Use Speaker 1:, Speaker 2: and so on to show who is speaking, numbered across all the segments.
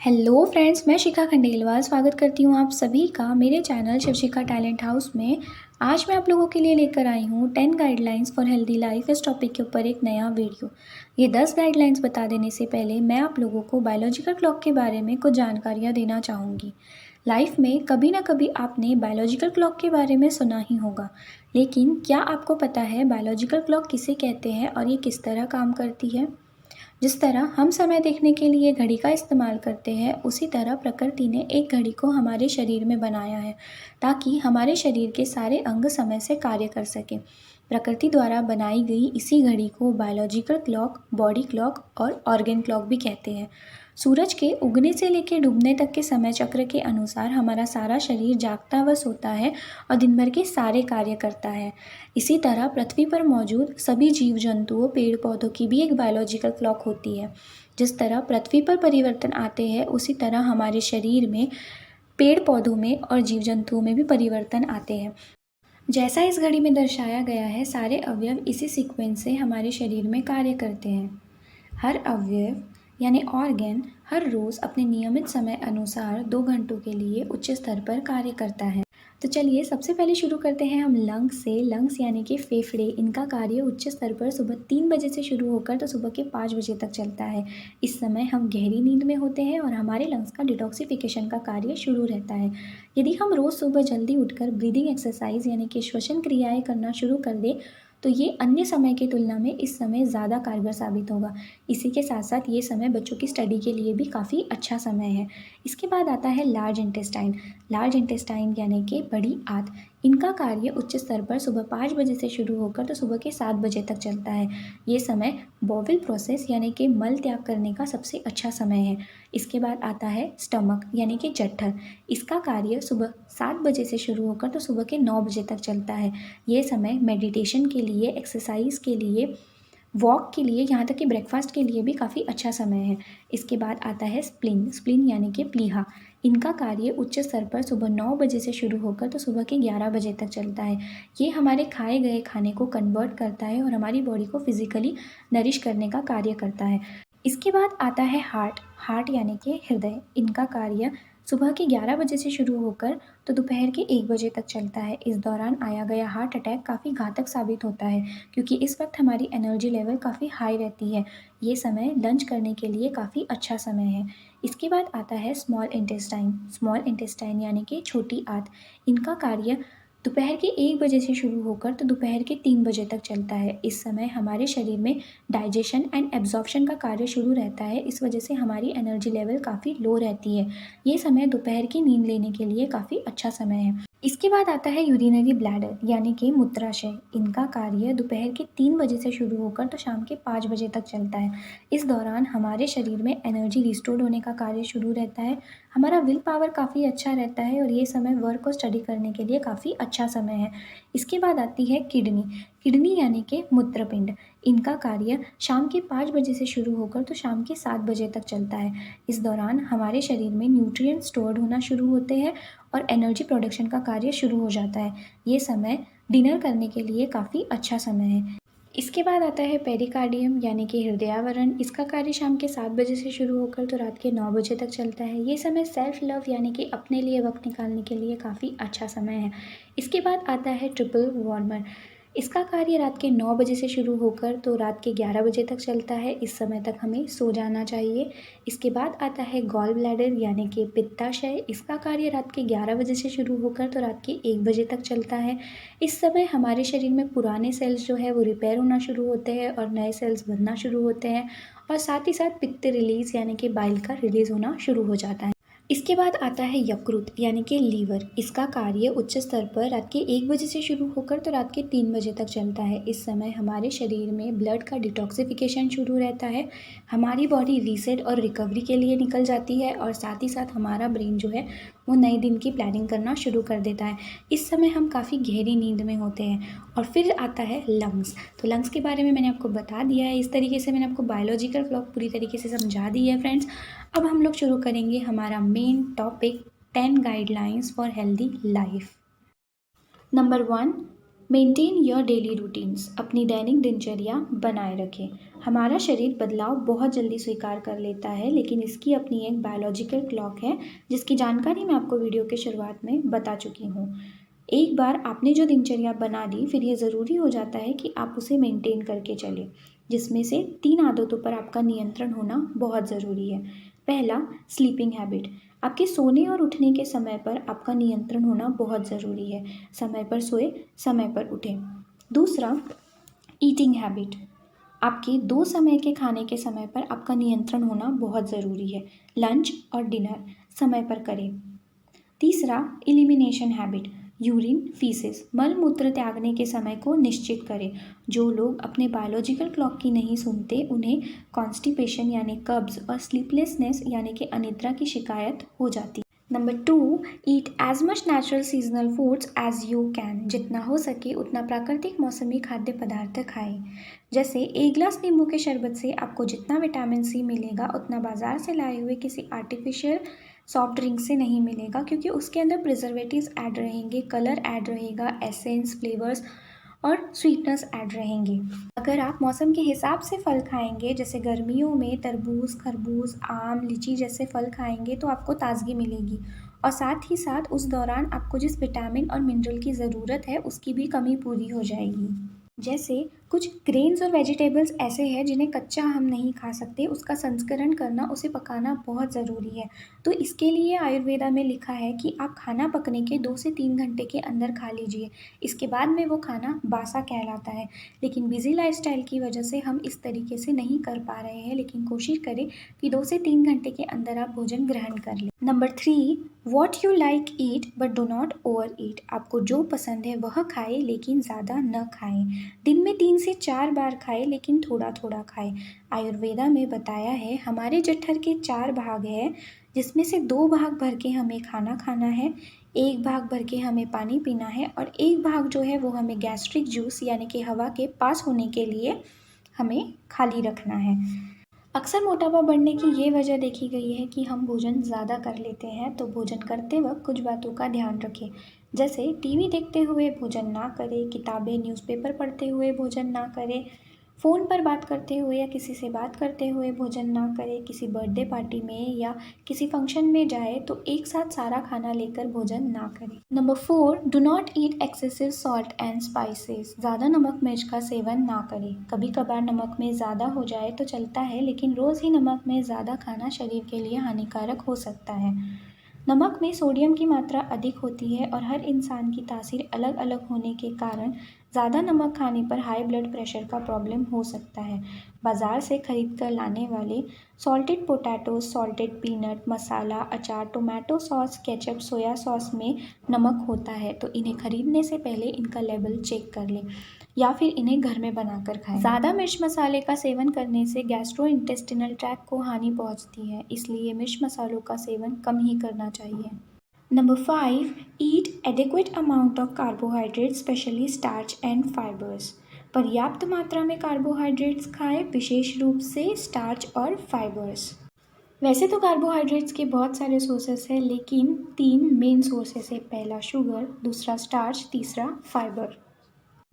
Speaker 1: Hello friends, मैं शिखा खंडेलवाल स्वागत करती हूँ आप सभी का मेरे चैनल शिवशिखा टैलेंट हाउस में। आज मैं आप लोगों के लिए लेकर आई हूँ 10 गाइडलाइंस फॉर हेल्दी लाइफ। इस टॉपिक के ऊपर एक नया वीडियो। ये 10 गाइडलाइंस बता देने से पहले मैं आप लोगों को बायोलॉजिकल क्लॉक के बारे में कुछ जानकारियाँ देना चाहूँगी। लाइफ में कभी ना कभी आपने बायोलॉजिकल क्लॉक के बारे में सुना ही होगा, लेकिन क्या आपको पता है बायोलॉजिकल क्लॉक किसे कहते हैं और ये किस तरह काम करती है? जिस तरह हम समय देखने के लिए घड़ी का इस्तेमाल करते हैं, उसी तरह प्रकृति ने एक घड़ी को हमारे शरीर में बनाया है ताकि हमारे शरीर के सारे अंग समय से कार्य कर सकें। प्रकृति द्वारा बनाई गई इसी घड़ी को बायोलॉजिकल क्लॉक, बॉडी क्लॉक और ऑर्गन क्लॉक भी कहते हैं। सूरज के उगने से लेकर डूबने तक के समय चक्र के अनुसार हमारा सारा शरीर जागता व सोता है और दिन भर के सारे कार्य करता है। इसी तरह पृथ्वी पर मौजूद सभी जीव जंतुओं, पेड़ पौधों की भी एक बायोलॉजिकल क्लॉक होती है। जिस तरह पृथ्वी पर परिवर्तन आते हैं, उसी तरह हमारे शरीर में, पेड़ पौधों में और जीव जंतुओं में भी परिवर्तन आते हैं। जैसा इस घड़ी में दर्शाया गया है, सारे अवयव इसी सीक्वेंस से हमारे शरीर में कार्य करते हैं। हर अवयव यानी ऑर्गन हर रोज़ अपने नियमित समय अनुसार 2 घंटों के लिए उच्च स्तर पर कार्य करता है। तो चलिए सबसे पहले शुरू करते हैं हम लंग्स से। लंग्स यानी कि फेफड़े, इनका कार्य उच्च स्तर पर सुबह 3 बजे से शुरू होकर तो सुबह के 5 बजे तक चलता है। इस समय हम गहरी नींद में होते हैं और हमारे लंग्स का डिटॉक्सिफिकेशन का कार्य शुरू रहता है। यदि हम रोज़ सुबह जल्दी उठकर ब्रीदिंग एक्सरसाइज यानी कि श्वसन क्रियाएं करना शुरू कर दें, तो ये अन्य समय की तुलना में इस समय ज़्यादा कारगर साबित होगा। इसी के साथ साथ ये समय बच्चों की स्टडी के लिए भी काफ़ी अच्छा समय है। इसके बाद आता है लार्ज इंटेस्टाइन। लार्ज इंटेस्टाइन यानी कि बड़ी आंत, इनका कार्य उच्च स्तर पर सुबह 5 बजे से शुरू होकर तो सुबह के 7 बजे तक चलता है। ये समय बॉवल प्रोसेस यानी कि मल त्याग करने का सबसे अच्छा समय है। इसके बाद आता है स्टमक यानी कि जठर। इसका कार्य सुबह 7 बजे से शुरू होकर तो सुबह के 9 बजे तक चलता है। ये समय मेडिटेशन के लिए, एक्सरसाइज के लिए, वॉक के लिए, यहाँ तक कि ब्रेकफास्ट के लिए भी काफ़ी अच्छा समय है। इसके बाद आता है स्प्लीन। स्प्लीन यानी कि प्लीहा। इनका कार्य उच्च स्तर पर सुबह 9 बजे से शुरू होकर तो सुबह के 11 बजे तक चलता है। ये हमारे खाए गए खाने को कन्वर्ट करता है और हमारी बॉडी को फिजिकली नरिश करने का कार्य करता है। इसके बाद आता है हार्ट। हार्ट यानी कि हृदय। इनका कार्य सुबह के 11 बजे से शुरू होकर तो दोपहर के 1 बजे तक चलता है। इस दौरान आया गया हार्ट अटैक काफ़ी घातक साबित होता है, क्योंकि इस वक्त हमारी एनर्जी लेवल काफ़ी हाई रहती है। ये समय लंच करने के लिए काफ़ी अच्छा समय है। इसके बाद आता है स्मॉल इंटेस्टाइन। स्मॉल इंटेस्टाइन यानी कि छोटी आंत। इनका कार्य दोपहर के 1 बजे से शुरू होकर तो दोपहर के 3 बजे तक चलता है। इस समय हमारे शरीर में डाइजेशन एंड एब्जॉर्प्शन का कार्य शुरू रहता है। इस वजह से हमारी एनर्जी लेवल काफ़ी लो रहती है। ये समय दोपहर की नींद लेने के लिए काफ़ी अच्छा समय है। इसके बाद आता है यूरिनरी ब्लैडर यानी कि मूत्राशय। इनका कार्य दोपहर के 3 बजे से शुरू होकर तो शाम के 5 बजे तक चलता है। इस दौरान हमारे शरीर में एनर्जी रिस्टोर्ड होने का कार्य शुरू रहता है। हमारा विल पावर काफ़ी अच्छा रहता है और ये समय वर्क और स्टडी करने के लिए काफ़ी अच्छा समय है। इसके बाद आती है किडनी। किडनी यानी कि मूत्रपिंड। इनका कार्य शाम के 5 बजे से शुरू होकर तो शाम के 7 बजे तक चलता है। इस दौरान हमारे शरीर में न्यूट्रिएंट स्टोर्ड होना शुरू होते हैं और एनर्जी प्रोडक्शन का कार्य शुरू हो जाता है। ये समय डिनर करने के लिए काफ़ी अच्छा समय है। इसके बाद आता है पेरिकार्डियम यानी कि हृदयावरण। इसका कार्य शाम के 7 बजे से शुरू होकर तो रात के 9 बजे तक चलता है। ये समय सेल्फ लव यानी कि अपने लिए वक्त निकालने के लिए काफ़ी अच्छा समय है। इसके बाद आता है ट्रिपल वार्मर। इसका कार्य रात के 9 बजे से शुरू होकर तो रात के 11 बजे तक चलता है। इस समय तक हमें सो जाना चाहिए। इसके बाद आता है गॉल ब्लैडर यानी कि पित्ताशय। इसका कार्य रात के 11 बजे से शुरू होकर तो रात के 1 बजे तक चलता है। इस समय हमारे शरीर में पुराने सेल्स जो है वो रिपेयर होना शुरू होते हैं और नए सेल्स बनना शुरू होते हैं, और साथ ही साथ पित्त रिलीज़ यानी कि बाइल का रिलीज़ होना शुरू हो जाता है। इसके बाद आता है यकृत यानी कि लीवर। इसका कार्य उच्च स्तर पर रात के 1 बजे से शुरू होकर तो रात के 3 बजे तक चलता है। इस समय हमारे शरीर में ब्लड का डिटॉक्सिफिकेशन शुरू रहता है। हमारी बॉडी रीसेट और रिकवरी के लिए निकल जाती है और साथ ही साथ हमारा ब्रेन जो है वो नए दिन की प्लानिंग करना शुरू कर देता है। इस समय हम काफ़ी गहरी नींद में होते हैं। और फिर आता है लंग्स। तो लंग्स के बारे में मैंने आपको बता दिया है। इस तरीके से मैंने आपको बायोलॉजिकल क्लॉक पूरी तरीके से समझा दी है फ्रेंड्स। अब हम लोग शुरू करेंगे हमारा main topic 10 guidelines for healthy life. Number 1, maintain your daily routines, अपनी दैनिक दिनचर्या बनाए रखें। हमारा शरीर बदलाव बहुत जल्दी स्वीकार कर लेता है, लेकिन इसकी अपनी एक बायोलॉजिकल क्लॉक है जिसकी जानकारी मैं आपको वीडियो के शुरुआत में बता चुकी हूँ। एक बार आपने जो दिनचर्या बना ली, फिर ये ज़रूरी हो जाता है कि आप उसे मेंटेन करके चलें, जिसमें से 3 आदतों पर आपका नियंत्रण होना बहुत ज़रूरी है। पहला, स्लीपिंग हैबिट। आपके सोने और उठने के समय पर आपका नियंत्रण होना बहुत ज़रूरी है। समय पर सोए, समय पर उठें। दूसरा, ईटिंग हैबिट। आपके 2 समय के खाने के समय पर आपका नियंत्रण होना बहुत ज़रूरी है। लंच और डिनर समय पर करें। तीसरा, एलिमिनेशन हैबिट। यूरिन, फीसेस, मल मूत्र त्यागने के समय को निश्चित करें। जो लोग अपने बायोलॉजिकल क्लॉक की नहीं सुनते, उन्हें कॉन्स्टिपेशन यानी कब्ज और स्लीपलेसनेस यानी कि अनिद्रा की शिकायत हो जाती है। Number 2, eat as much natural seasonal foods as you can. जितना हो सके उतना प्राकृतिक मौसमी खाद्य पदार्थ खाएं। जैसे 1 ग्लास नींबू के शरबत से आपको जितना विटामिन सी मिलेगा, उतना बाजार से लाए हुए किसी आर्टिफिशियल सॉफ्ट ड्रिंक से नहीं मिलेगा, क्योंकि उसके अंदर प्रिजर्वेटिव्स ऐड रहेंगे, कलर ऐड रहेगा, एसेंस, फ्लेवर्स और स्वीटनेस ऐड रहेंगे। अगर आप मौसम के हिसाब से फल खाएंगे, जैसे गर्मियों में तरबूज, खरबूज, आम, लीची जैसे फल खाएंगे, तो आपको ताजगी मिलेगी और साथ ही साथ उस दौरान आपको जिस विटामिन और मिनरल की ज़रूरत है, उसकी भी कमी पूरी हो जाएगी। जैसे कुछ ग्रेन्स और वेजिटेबल्स ऐसे हैं जिन्हें कच्चा हम नहीं खा सकते, उसका संस्करण करना, उसे पकाना बहुत ज़रूरी है। तो इसके लिए आयुर्वेदा में लिखा है कि आप खाना पकने के 2 से 3 घंटे के अंदर खा लीजिए। इसके बाद में वो खाना बासा कहलाता है। लेकिन बिज़ी लाइफस्टाइल की वजह से हम इस तरीके से नहीं कर पा रहे हैं, लेकिन कोशिश करें कि 2 से 3 घंटे के अंदर आप भोजन ग्रहण कर लें। Number 3, what you like eat but do not over ईट। आपको जो पसंद है वह खाएं, लेकिन ज़्यादा न खाएं। दिन में 3 से 4 बार खाएं, लेकिन थोड़ा थोड़ा खाएं। आयुर्वेदा में बताया है, हमारे जठर के 4 भाग हैं, जिसमें से 2 भाग भर के हमें खाना खाना है, 1 भाग भर के हमें पानी पीना है और 1 भाग जो है वो हमें गैस्ट्रिक जूस यानी कि हवा के पास होने के लिए हमें खाली रखना है। अक्सर मोटापा बढ़ने की ये वजह देखी गई है कि हम भोजन ज़्यादा कर लेते हैं, तो भोजन करते वक्त कुछ बातों का ध्यान रखें। जैसे टीवी देखते हुए भोजन ना करें, किताबें, न्यूज़पेपर पढ़ते हुए भोजन ना करें, फ़ोन पर बात करते हुए या किसी से बात करते हुए भोजन ना करें, किसी बर्थडे पार्टी में या किसी फंक्शन में जाए तो एक साथ सारा खाना लेकर भोजन ना करें। Number 4, do not eat excessive salt and spices. ज़्यादा नमक मिर्च का सेवन ना करें। कभी कभार नमक में ज़्यादा हो जाए तो चलता है, लेकिन रोज़ ही नमक में ज़्यादा खाना शरीर के लिए हानिकारक हो सकता है। नमक में सोडियम की मात्रा अधिक होती है और हर इंसान की तासीर अलग अलग होने के कारण ज़्यादा नमक खाने पर हाई ब्लड प्रेशर का प्रॉब्लम हो सकता है। बाज़ार से खरीद कर लाने वाले सॉल्टेड पोटैटो, सॉल्टेड पीनट, मसाला, अचार, tomato sauce, ketchup, soya sauce में नमक होता है, तो इन्हें खरीदने से पहले इनका लेवल चेक कर लें या फिर इन्हें घर में बनाकर खाएं। ज़्यादा मिर्च मसाले का सेवन करने से गैस्ट्रोइंटेस्टिनल ट्रैक्ट को हानि पहुंचती है, इसलिए मिर्च मसालों का सेवन कम ही करना चाहिए। Number 5, eat adequate amount of carbohydrates, specially starch and fibres. पर्याप्त मात्रा में कार्बोहाइड्रेट्स खाएं, विशेष रूप से स्टार्च और फाइबर्स। वैसे तो कार्बोहाइड्रेट्स के बहुत सारे सोर्सेस हैं, लेकिन 3 मेन सोर्सेस है। पहला शुगर, दूसरा स्टार्च, तीसरा फाइबर।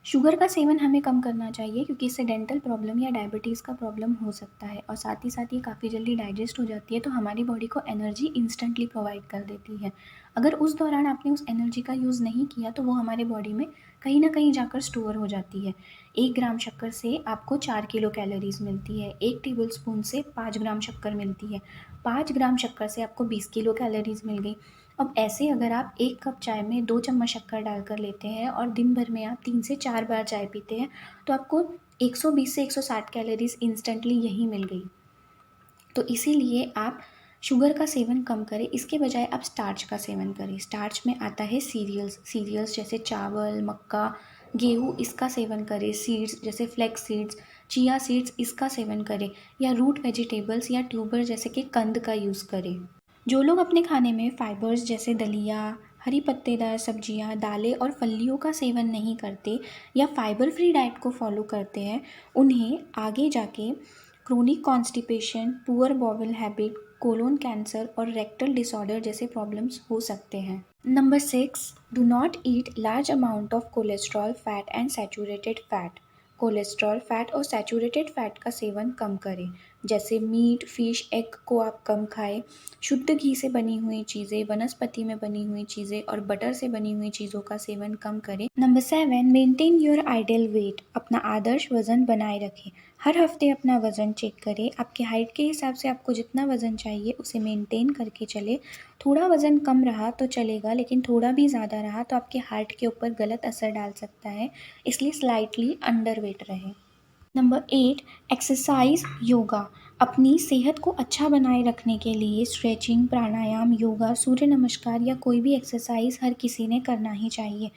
Speaker 1: शुगर का सेवन हमें कम करना चाहिए, क्योंकि इससे डेंटल प्रॉब्लम या डायबिटीज़ का प्रॉब्लम हो सकता है और साथ ही साथ ये काफ़ी जल्दी डाइजेस्ट हो जाती है, तो हमारी बॉडी को एनर्जी इंस्टेंटली प्रोवाइड कर देती है। अगर उस दौरान आपने उस एनर्जी का यूज़ नहीं किया, तो वो हमारे बॉडी में कहीं ना कहीं जाकर स्टोर हो जाती है। 1 ग्राम शक्कर से आपको 4 किलो कैलोरीज मिलती है, 1 टेबल स्पून से 5 ग्राम शक्कर मिलती है, 5 ग्राम शक्कर से आपको 20 किलो कैलोरीज मिल गई। अब ऐसे अगर आप 1 कप चाय में 2 चम्मच शक्कर डालकर लेते हैं और दिन भर में आप 3 से 4 बार चाय पीते हैं, तो आपको 120 से 160 कैलोरीज इंस्टेंटली यही मिल गई। तो इसीलिए आप शुगर का सेवन कम करें, इसके बजाय आप स्टार्च का सेवन करें। स्टार्च में आता है सीरियल्स जैसे चावल, मक्का, गेहूँ, इसका सेवन करें। सीड्स जैसे फ्लैक्स सीड्स, चिया सीड्स, इसका सेवन करें, या रूट वेजिटेबल्स या ट्यूबर जैसे कि कंद का यूज़ करें। जो लोग अपने खाने में फाइबर्स जैसे दलिया, हरी पत्तेदार सब्जियां, दालें और फलियों का सेवन नहीं करते या फाइबर फ्री डाइट को फॉलो करते हैं, उन्हें आगे जाके chronic constipation, poor bowel habit, colon cancer और रेक्टल डिसऑर्डर जैसे प्रॉब्लम्स हो सकते हैं। Number 6, do not eat large amount of cholesterol, fat and saturated fat. Cholesterol, fat और सैचुरेटेड फैट का सेवन कम करें, जैसे मीट, फिश, एग को आप कम खाएं। शुद्ध घी से बनी हुई चीज़ें, वनस्पति में बनी हुई चीज़ें और बटर से बनी हुई चीज़ों का सेवन कम करें। Number 7, maintain your ideal weight. अपना आदर्श वज़न बनाए रखें। हर हफ्ते अपना वज़न चेक करें। आपके हाइट के हिसाब से आपको जितना वज़न चाहिए उसे मेंटेन करके चले। थोड़ा वज़न कम रहा तो चलेगा, लेकिन थोड़ा भी ज़्यादा रहा तो आपके हार्ट के ऊपर गलत असर डाल सकता है, इसलिए स्लाइटली अंडर वेट रहे। Number 8, exercise, yoga. अपनी सेहत को अच्छा बनाए रखने के लिए स्ट्रेचिंग, प्राणायाम, योगा, सूर्य नमस्कार या कोई भी एक्सरसाइज हर किसी ने करना ही चाहिए।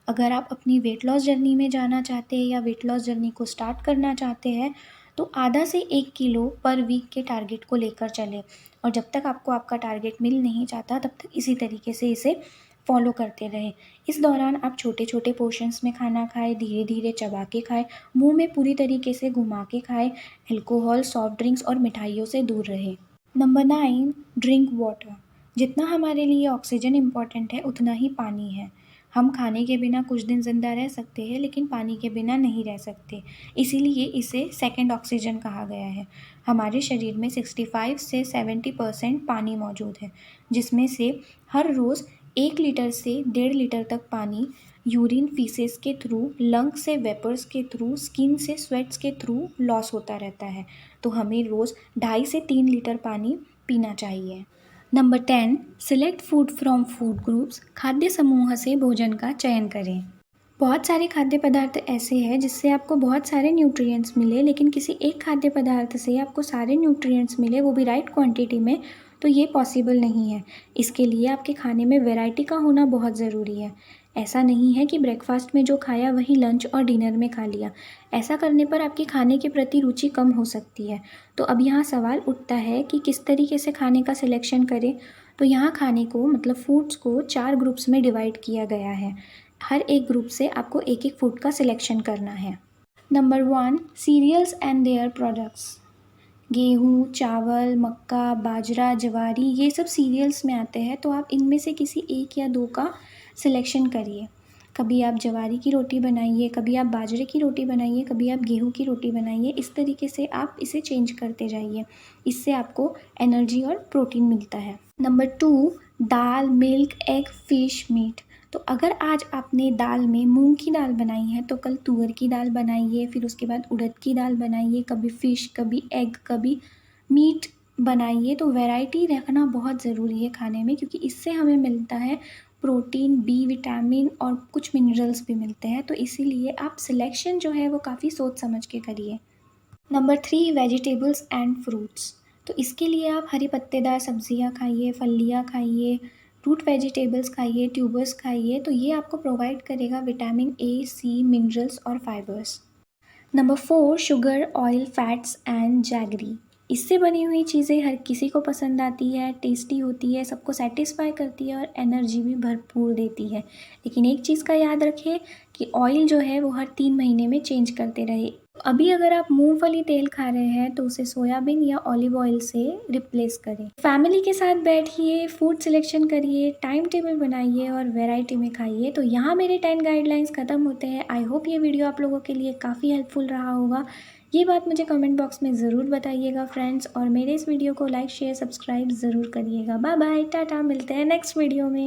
Speaker 1: अगर आप अपनी वेट लॉस जर्नी में जाना चाहते हैं या वेट लॉस जर्नी को स्टार्ट करना चाहते हैं तो आधा से 1 किलो पर वीक के टारगेट को लेकर चलें, और जब तक आपको आपका टारगेट मिल नहीं जाता तब तक इसी तरीके से इसे फॉलो करते रहें। इस दौरान आप छोटे छोटे पोर्शंस में खाना खाएं, धीरे धीरे चबा के खाएं, मुंह में पूरी तरीके से घुमा के खाएं। अल्कोहल, सॉफ्ट ड्रिंक्स और मिठाइयों से दूर रहें। Number 9, drink water. जितना हमारे लिए ऑक्सीजन इम्पॉर्टेंट है उतना ही पानी है। हम खाने के बिना कुछ दिन ज़िंदा रह सकते हैं, लेकिन पानी के बिना नहीं रह सकते, इसीलिए इसे सेकंड ऑक्सीजन कहा गया है। हमारे शरीर में 65 से 70% पानी मौजूद है, जिसमें से हर रोज़ 1 लीटर से 1.5 लीटर तक पानी यूरिन, फीसेस के थ्रू, लंग से वेपर्स के थ्रू, स्किन से स्वेट्स के थ्रू लॉस होता रहता है। तो हमें रोज़ 2.5 से 3 लीटर पानी पीना चाहिए। Number 10, select food from food groups. खाद्य समूह से भोजन का चयन करें। बहुत सारे खाद्य पदार्थ ऐसे हैं जिससे आपको बहुत सारे न्यूट्रिएंट्स मिले, लेकिन किसी एक खाद्य पदार्थ से आपको सारे न्यूट्रिएंट्स मिले, वो भी राइट क्वांटिटी में, तो ये पॉसिबल नहीं है। इसके लिए आपके खाने में वैरायटी का होना बहुत ज़रूरी है। ऐसा नहीं है कि ब्रेकफास्ट में जो खाया वही लंच और डिनर में खा लिया। ऐसा करने पर आपके खाने के प्रति रुचि कम हो सकती है। तो अब यहाँ सवाल उठता है कि किस तरीके से खाने का सिलेक्शन करें। तो यहाँ खाने को, मतलब फूड्स को 4 ग्रुप्स में डिवाइड किया गया है। हर एक ग्रुप से आपको एक एक फूड का सिलेक्शन करना है। Number 1, cereals and their products. गेहूँ, चावल, मक्का, बाजरा, ज्वारी, ये सब सीरियल्स में आते हैं, तो आप इनमें से किसी 1 या 2 का सिलेक्शन करिए। कभी आप ज्वारी की रोटी बनाइए, कभी आप बाजरे की रोटी बनाइए, कभी आप गेहूँ की रोटी बनाइए। इस तरीके से आप इसे चेंज करते जाइए, इससे आपको एनर्जी और प्रोटीन मिलता है। नंबर 2, दाल, मिल्क, एग, फिश, मीट। तो अगर आज आपने दाल में मूंग की दाल बनाई है तो कल तुअर की दाल बनाइए, फिर उसके बाद उड़द की दाल बनाइए, कभी फ़िश, कभी एग, कभी मीट बनाइए। तो वैरायटी रखना बहुत ज़रूरी है खाने में, क्योंकि इससे हमें मिलता है प्रोटीन, बी विटामिन और कुछ मिनरल्स भी मिलते हैं। तो इसीलिए आप सिलेक्शन जो है वो काफ़ी सोच समझ के करिए। Number 3, vegetables and fruits. तो इसके लिए आप हरी पत्तेदार सब्जियां खाइए, फलियां खाइए, रूट वेजिटेबल्स खाइए, ट्यूबर्स खाइए। तो ये आपको प्रोवाइड करेगा विटामिन ए, सी, मिनरल्स और fibres. Number 4, sugar, oil, fats and jaggery. इससे बनी हुई चीज़ें हर किसी को पसंद आती है, टेस्टी होती है, सबको सेटिस्फाई करती है और एनर्जी भी भरपूर देती है। लेकिन एक चीज़ का याद रखें कि ऑयल जो है वो हर 3 महीने में चेंज करते रहे। अभी अगर आप मूंगफली तेल खा रहे हैं तो उसे सोयाबीन या ऑलिव ऑयल से रिप्लेस करें। फैमिली के साथ बैठिए, फूड सिलेक्शन करिए, टाइम टेबल बनाइए और वैरायटी में खाइए। तो यहाँ मेरे 10 गाइडलाइंस ख़त्म होते हैं। आई होप ये वीडियो आप लोगों के लिए काफ़ी हेल्पफुल रहा होगा। ये बात मुझे कमेंट बॉक्स में ज़रूर बताइएगा फ्रेंड्स, और मेरे इस वीडियो को लाइक, शेयर, सब्सक्राइब ज़रूर करिएगा। बाय बाय, टाटा, मिलते हैं नेक्स्ट वीडियो में।